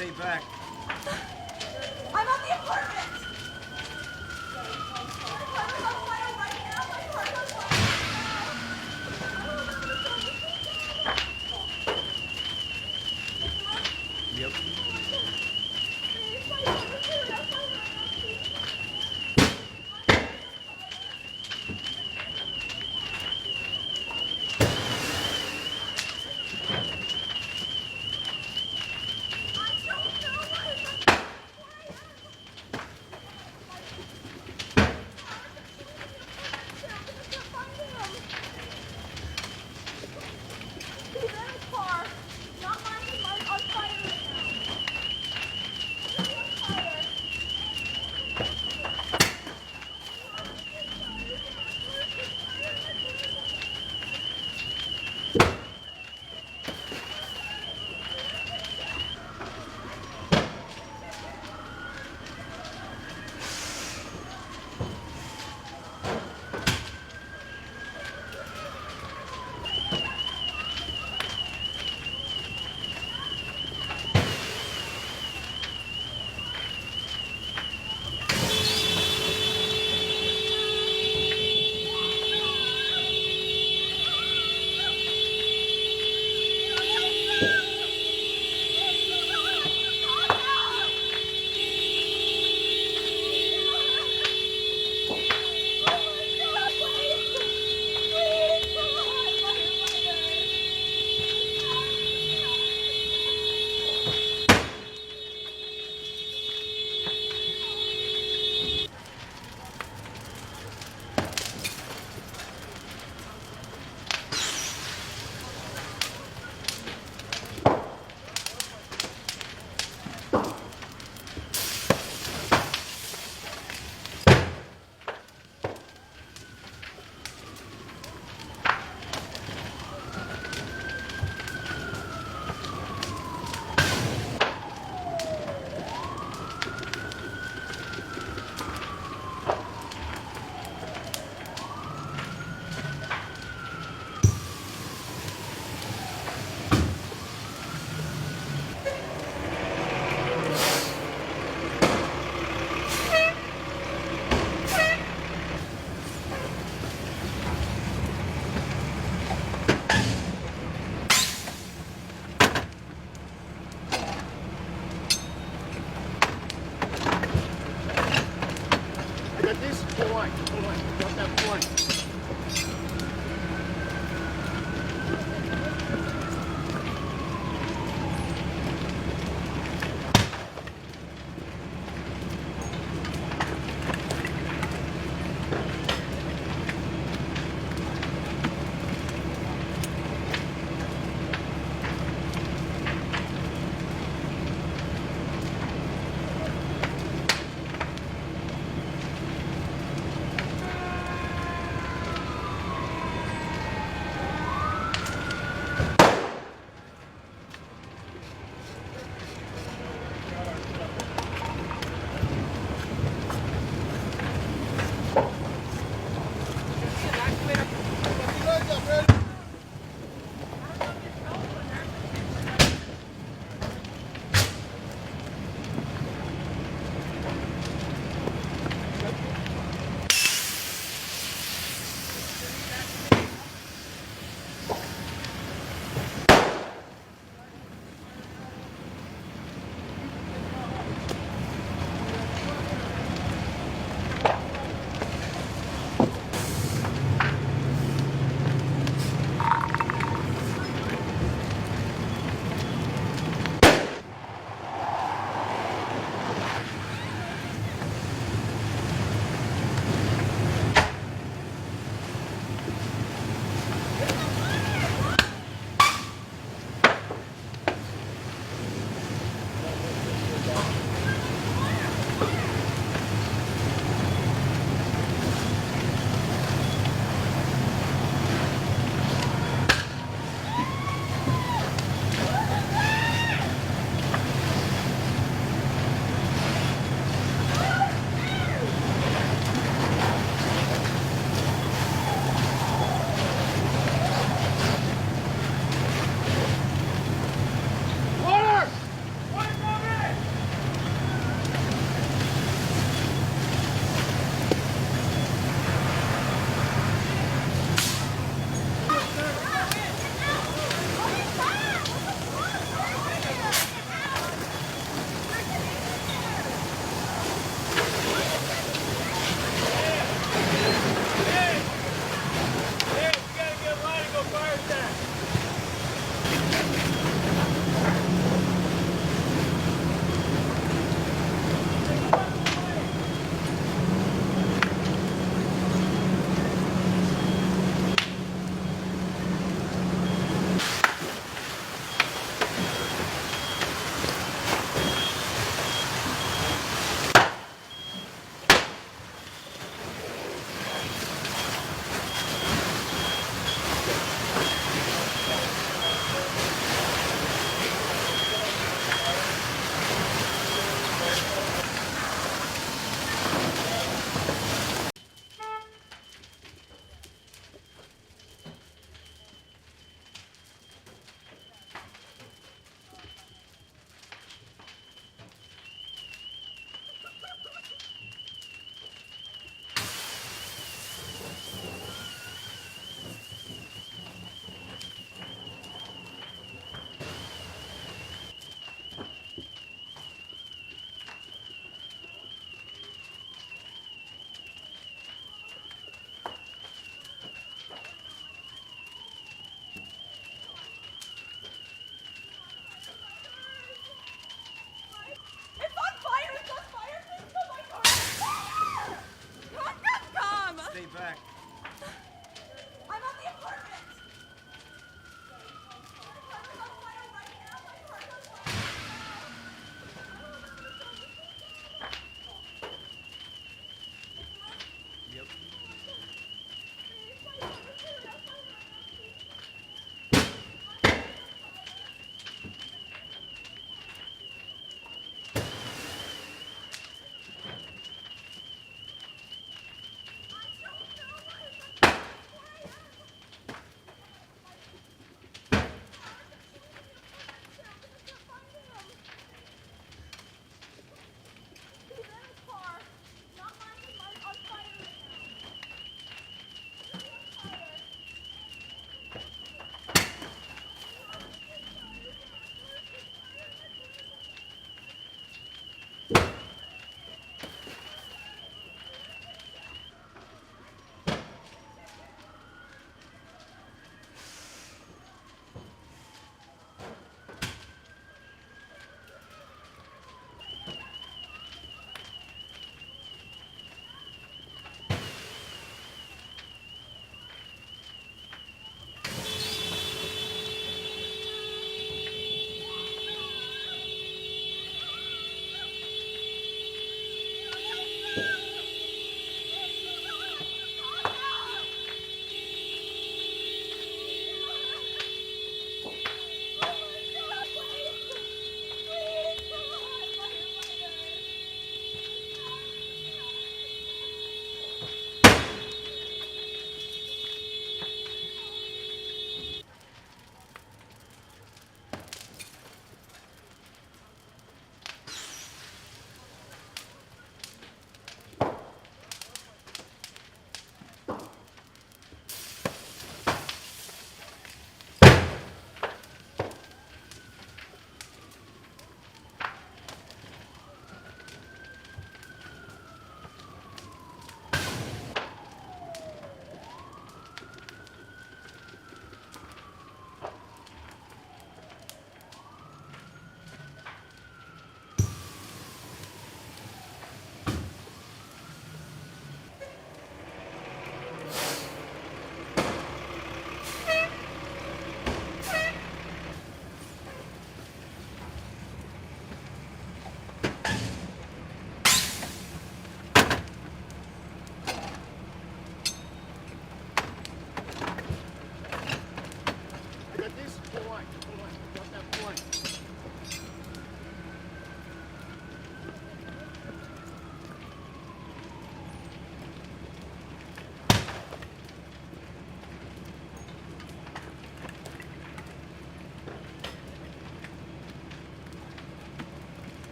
Stay back. I'm on the apartment! My apartment's on fire right now! My apartment's on fire right now! Yep.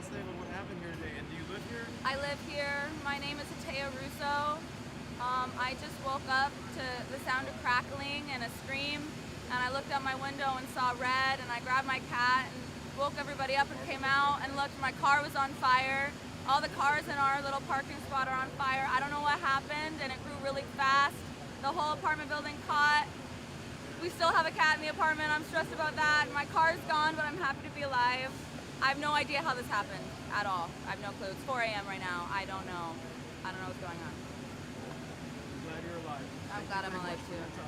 last name and what happened here today? And do you live here? I live here. My name is Atea Russo. I just woke up to the sound of crackling and a scream, and I looked out my window and saw red, and I grabbed my cat and woke everybody up and came out and looked. My car was on fire. All the cars in our little parking spot are on fire. I don't know what happened, and it grew really fast. The whole apartment building caught. We still have a cat in the apartment. I'm stressed about that. My car's gone, but I'm happy to be alive. I have no idea how this happened at all. I have no clue. It's 4 a.m. right now. I don't know. I don't know what's going on. I'm glad you're alive. I'm glad I'm alive too.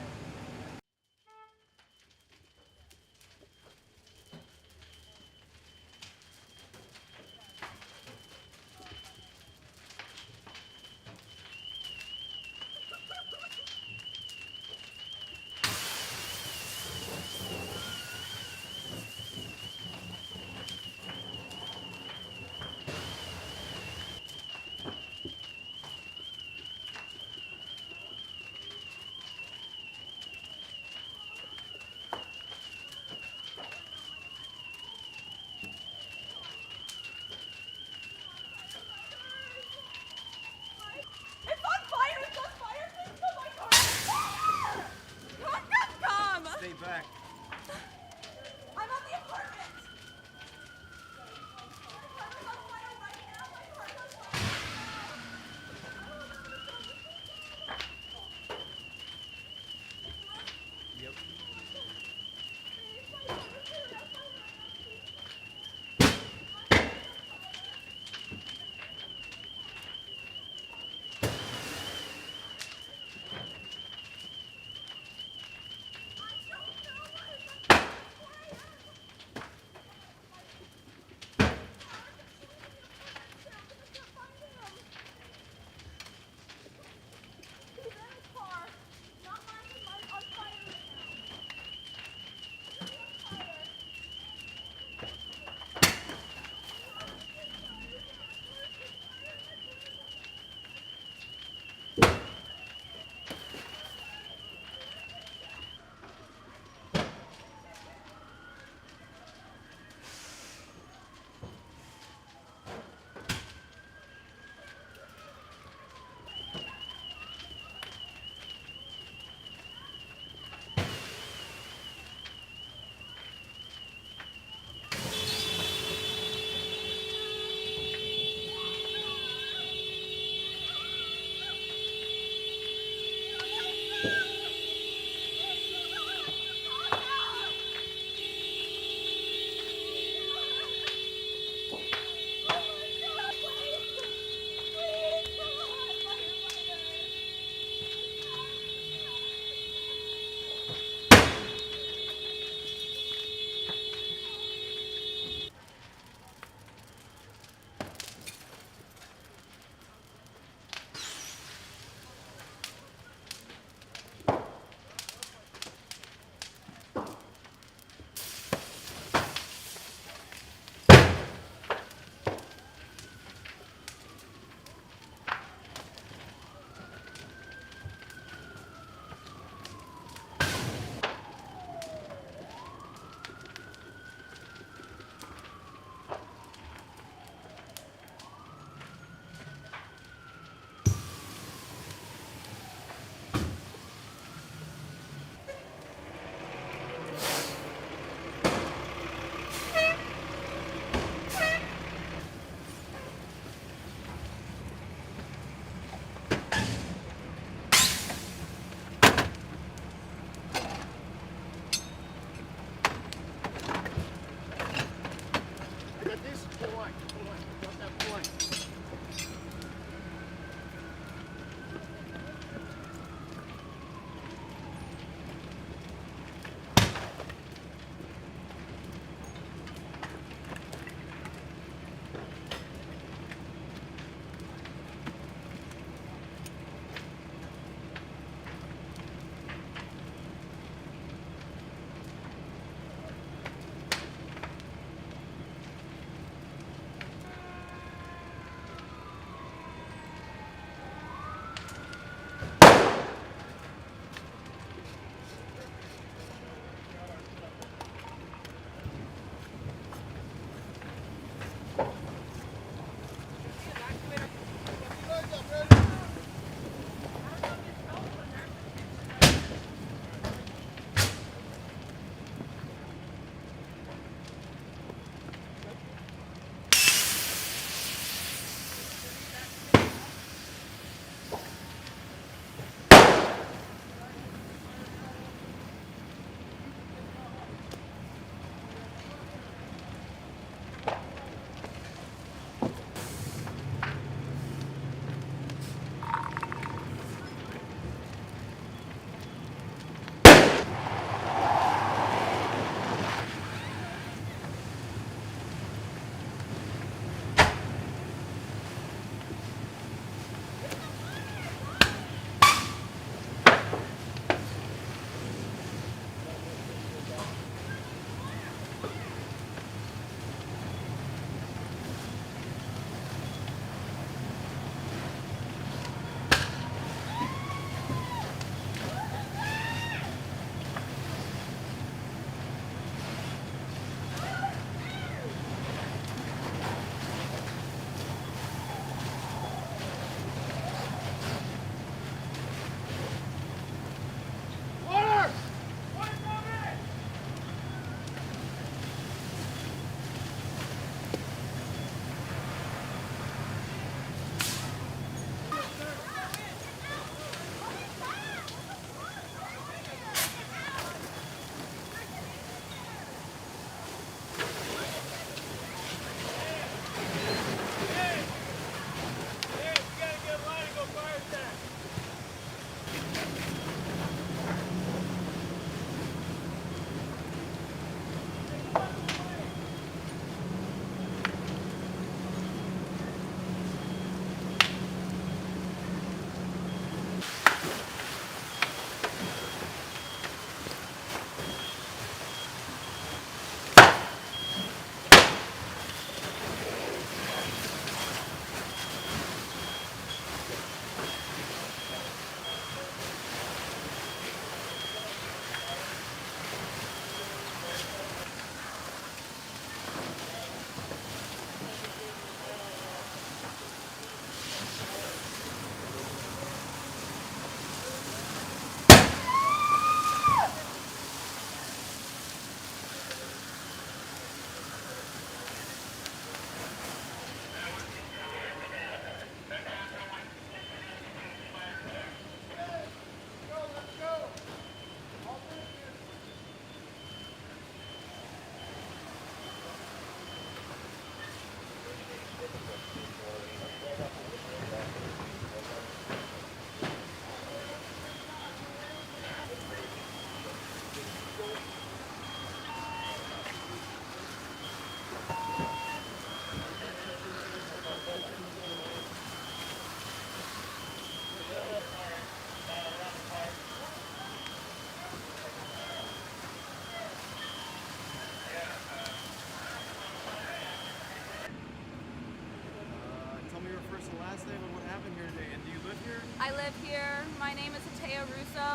us the last name of what happened here today, and do you live here? I live here. My name is Russo.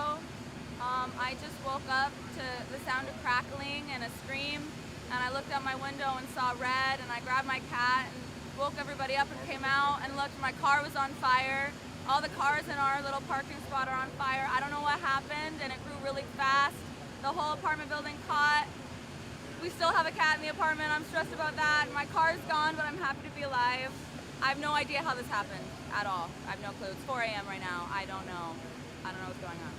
I just woke up to the sound of crackling and a scream, and I looked out my window and saw red, and I grabbed my cat and woke everybody up and came out and looked. My car was on fire. All the cars in our little parking spot are on fire. I don't know what happened, and it grew really fast. The whole apartment building caught. We still have a cat in the apartment. I'm stressed about that. My car is gone, but I'm happy to be alive. I have no idea how this happened at all. I have no clue. It's 4 a.m. right now. I don't know what's going on.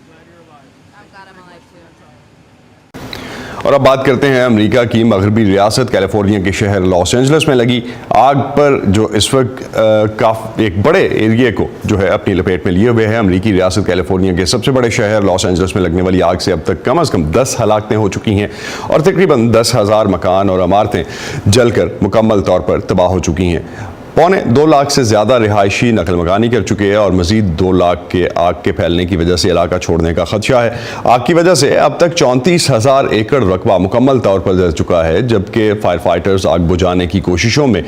Glad you're alive. I'm glad I'm alive too. اور اب بات کرتے ہیں امریکہ کی مغربی ریاست California کے شہر لاس اینجلس میں لگی آگ پر، جو اس وقت ایک بڑے ایریے کو جو ہے اپنی لپیٹ میں لیے ہوئے ہے۔ امریکی ریاست کیلیفورنیا کے سب سے بڑے شہر لاس اینجلس میں لگنے والی آگ سے اب تک کم از کم 10 ہلاکتیں ہو چکی ہیں اور تقریباً 10,000 مکان اور عمارتیں جل کر مکمل طور پر تباہ ہو چکی ہیں۔ 2.25 لاکھ سے زیادہ رہائشی نقل مکانی کر چکے ہیں اور مزید 2 لاکھ کے آگ کے پھیلنے کی وجہ سے علاقہ چھوڑنے کا خدشہ ہے۔ آگ کی وجہ سے اب تک 34,000 ایکڑ رقبہ مکمل طور پر جل چکا ہے، جبکہ فائر فائٹرز آگ بجھانے کی کوششوں میں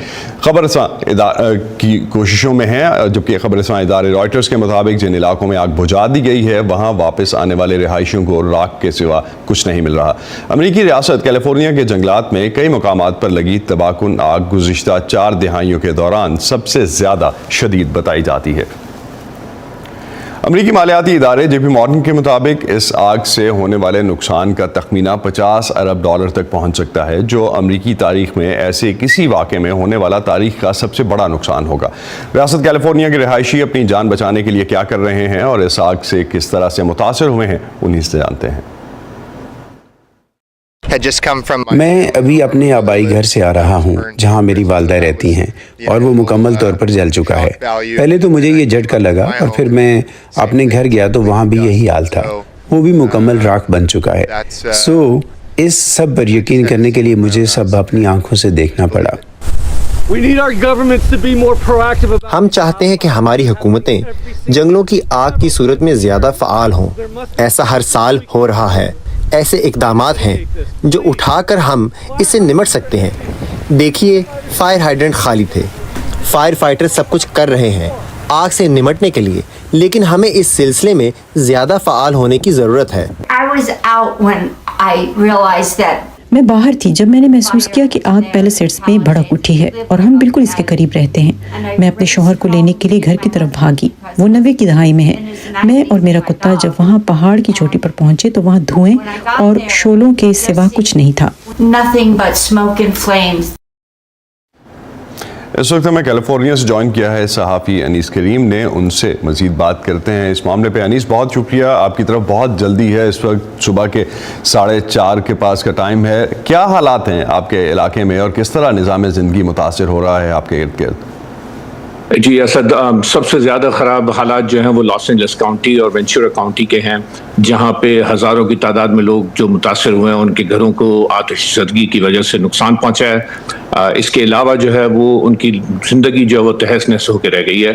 ہیں، جبکہ خبر رساں ادارے رائٹرز کے مطابق جن علاقوں میں آگ بجھا دی گئی ہے وہاں واپس آنے والے رہائشیوں کو راکھ کے سوا کچھ نہیں مل رہا۔ امریکی ریاست کیلیفورنیا کے جنگلات میں کئی مقامات پر لگی تباہ کن آگ گزشتہ 4 دہائیوں کے دوران سب سے زیادہ شدید بتائی جاتی ہے۔ امریکی مالیاتی ادارے جے پی مارگن کے مطابق اس آگ سے ہونے والے نقصان کا تخمینہ $50 ارب تک پہنچ سکتا ہے، جو امریکی تاریخ میں ایسے کسی واقعے میں ہونے والا تاریخ کا سب سے بڑا نقصان ہوگا۔ ریاست کیلیفورنیا کے رہائشی اپنی جان بچانے کے لیے کیا کر رہے ہیں اور اس آگ سے کس طرح سے متاثر ہوئے ہیں، انہیں سے جانتے ہیں۔ میں ابھی اپنے آبائی گھر سے آ رہا ہوں جہاں میری والدہ رہتی ہیں اور وہ مکمل طور پر جل چکا ہے۔ پہلے تو مجھے یہ جھٹکا لگا اور پھر میں اپنے گھر گیا تو وہاں بھی یہی حال تھا، وہ بھی مکمل راکھ بن چکا ہے۔ اس سب پر یقین کرنے کے لیے مجھے سب اپنی آنکھوں سے دیکھنا پڑا۔ ہم چاہتے ہیں کہ ہماری حکومتیں جنگلوں کی آگ کی صورت میں زیادہ فعال ہوں۔ ایسا ہر سال ہو رہا ہے۔ ایسے اقدامات ہیں جو اٹھا کر ہم اس سے نمٹ سکتے ہیں۔ دیکھیے، فائر ہائیڈرنٹ خالی تھے، فائر فائٹر سب کچھ کر رہے ہیں آگ سے نمٹنے کے لیے، لیکن ہمیں اس سلسلے میں زیادہ فعال ہونے کی ضرورت ہے۔ میں باہر تھی جب میں نے محسوس کیا کہ آگ پیلیسیڈز میں بھڑک اٹھی ہے اور ہم بالکل اس کے قریب رہتے ہیں۔ میں اپنے شوہر کو لینے کے لیے گھر کی طرف بھاگی، وہ 90 کی دہائی میں ہے۔ میں اور میرا کتا جب وہاں پہاڑ کی چوٹی پر پہنچے تو وہاں دھوئیں اور شعلوں کے سوا کچھ نہیں تھا۔ اس وقت ہمیں کیلیفورنیا سے جوائن کیا ہے صحافی انیس کریم نے، ان سے مزید بات کرتے ہیں اس معاملے پہ۔ انیس، بہت شکریہ، آپ کی طرف بہت جلدی ہے، اس وقت صبح کے 4:30 کے پاس کا ٹائم ہے۔ کیا حالات ہیں آپ کے علاقے میں اور کس طرح نظام زندگی متاثر ہو رہا ہے آپ کے ارد گرد؟ جی اسد، سب سے زیادہ خراب حالات جو ہیں وہ لاس اینجلس کاؤنٹی اور وینچورا کاؤنٹی کے ہیں، جہاں پہ ہزاروں کی تعداد میں لوگ جو متاثر ہوئے ہیں، ان کے گھروں کو آتش زدگی کی وجہ سے نقصان پہنچا ہے۔ اس کے علاوہ جو ہے وہ ان کی زندگی جو ہے وہ تہس نہس ہو کے رہ گئی ہے۔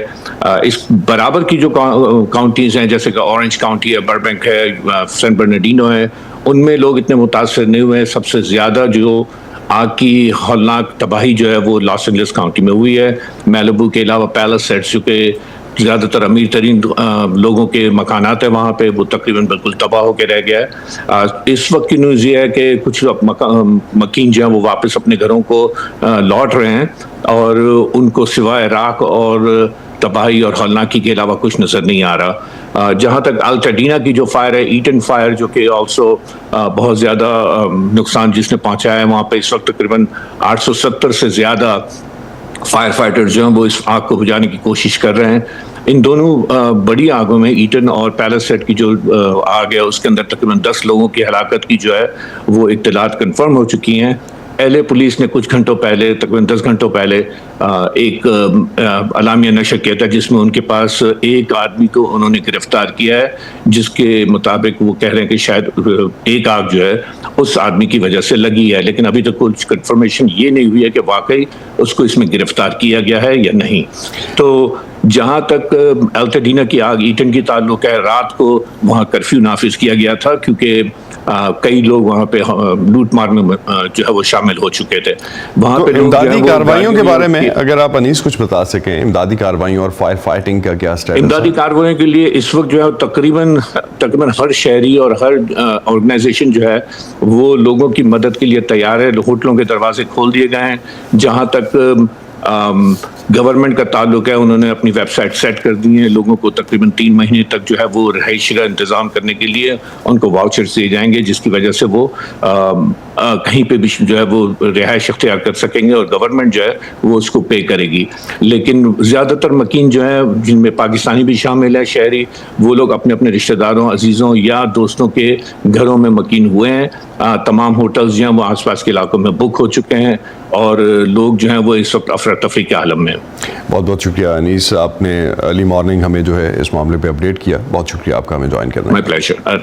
اس برابر کی جو کاؤنٹیز ہیں، جیسے کہ اورنج کاؤنٹی ہے، بربینک ہے، سین برنارڈینو ہے، ان میں لوگ اتنے متاثر نہیں ہوئے ہیں۔ سب سے زیادہ جو آگ کی ہولناک تباہی جو ہے وہ لاس اینجلس کاؤنٹی میں ہوئی ہے۔ میلبو کے علاوہ پیلسیڈز، جو کہ زیادہ تر امیر ترین لوگوں کے مکانات ہیں وہاں پہ، وہ تقریباً بالکل تباہ ہو کے رہ گیا ہے۔ اس وقت کی نیوز یہ ہے کہ کچھ مکین جو ہیں وہ واپس اپنے گھروں کو لوٹ رہے ہیں اور ان کو سوائے راکھ اور تباہی اور ہولناکی کے علاوہ کچھ نظر نہیں آ رہا۔ جہاں تک الٹاڈینا کی جو فائر ہے، ایٹن فائر، جو کہ آلسو بہت زیادہ نقصان جس نے پہنچایا ہے، وہاں پہ اس وقت تقریباً 870 سے زیادہ فائر فائٹر جو ہیں وہ اس آگ کو بجھانے کی کوشش کر رہے ہیں۔ ان دونوں بڑی آگوں میں، ایٹن اور پیلسیڈ کی جو آگ ہے، اس کے اندر تقریباً 10 لوگوں کی ہلاکت کی جو ہے وہ اطلاعات کنفرم ہو چکی ہیں۔ LA پولیس نے کچھ گھنٹوں پہلے، تقریباً 10 گھنٹوں پہلے، ایک اعلامیہ نشر کیا تھا جس میں ان کے پاس ایک آدمی کو انہوں نے گرفتار کیا ہے، جس کے مطابق وہ کہہ رہے ہیں کہ شاید ایک آگ جو ہے اس آدمی کی وجہ سے لگی ہے، لیکن ابھی تک کچھ کنفرمیشن یہ نہیں ہوئی ہے کہ واقعی اس کو اس میں گرفتار کیا گیا ہے یا نہیں۔ تو جہاں تک التڈینا کی آگ ایٹن کی تعلق ہے، رات کو وہاں کرفیو نافذ کیا گیا تھا کیونکہ کئی لوگ وہاں پہ لوٹ مار میں جو ہے وہ شامل ہو چکے تھے. وہاں پہ امدادی کارروائیوں کے بارے میں اگر آپ انیس کچھ بتا سکیں، امدادی کارروائیوں اور فائر فائٹنگ کا کیا اسٹیٹس ہے؟ امدادی کارروائیوں کے لیے اس وقت جو ہے تقریباً ہر شہری اور ہر آرگنائزیشن جو ہے وہ لوگوں کی مدد کے لیے تیار ہے. ہوٹلوں کے دروازے کھول دیے گئے ہیں. جہاں تک گورنمنٹ کا تعلق ہے، انہوں نے اپنی ویب سائٹ سیٹ کر دی ہیں. لوگوں کو تقریباً 3 مہینے تک جو ہے وہ رہائش کا انتظام کرنے کے لیے ان کو واؤچرز دیے جائیں گے، جس کی وجہ سے وہ کہیں پہ بھی جو ہے وہ رہائش اختیار کر سکیں گے اور گورنمنٹ جو ہے وہ اس کو پے کرے گی. لیکن زیادہ تر مکین جو ہیں جن میں پاکستانی بھی شامل ہے، شہری، وہ لوگ اپنے اپنے رشتہ داروں، عزیزوں یا دوستوں کے گھروں میں مکین ہوئے ہیں. تمام ہوٹلز جو ہیں وہ آس پاس کے علاقوں میں بک ہو چکے ہیں اور لوگ جو ہیں وہ اس وقت افراتفری کے عالم میں. بہت بہت شکریہ انیس، آپ نے ارلی مارننگ ہمیں جو ہے اس معاملے پہ اپڈیٹ کیا. بہت شکریہ آپ کا ہمیں جوائن کرنا. مائی پلیزر.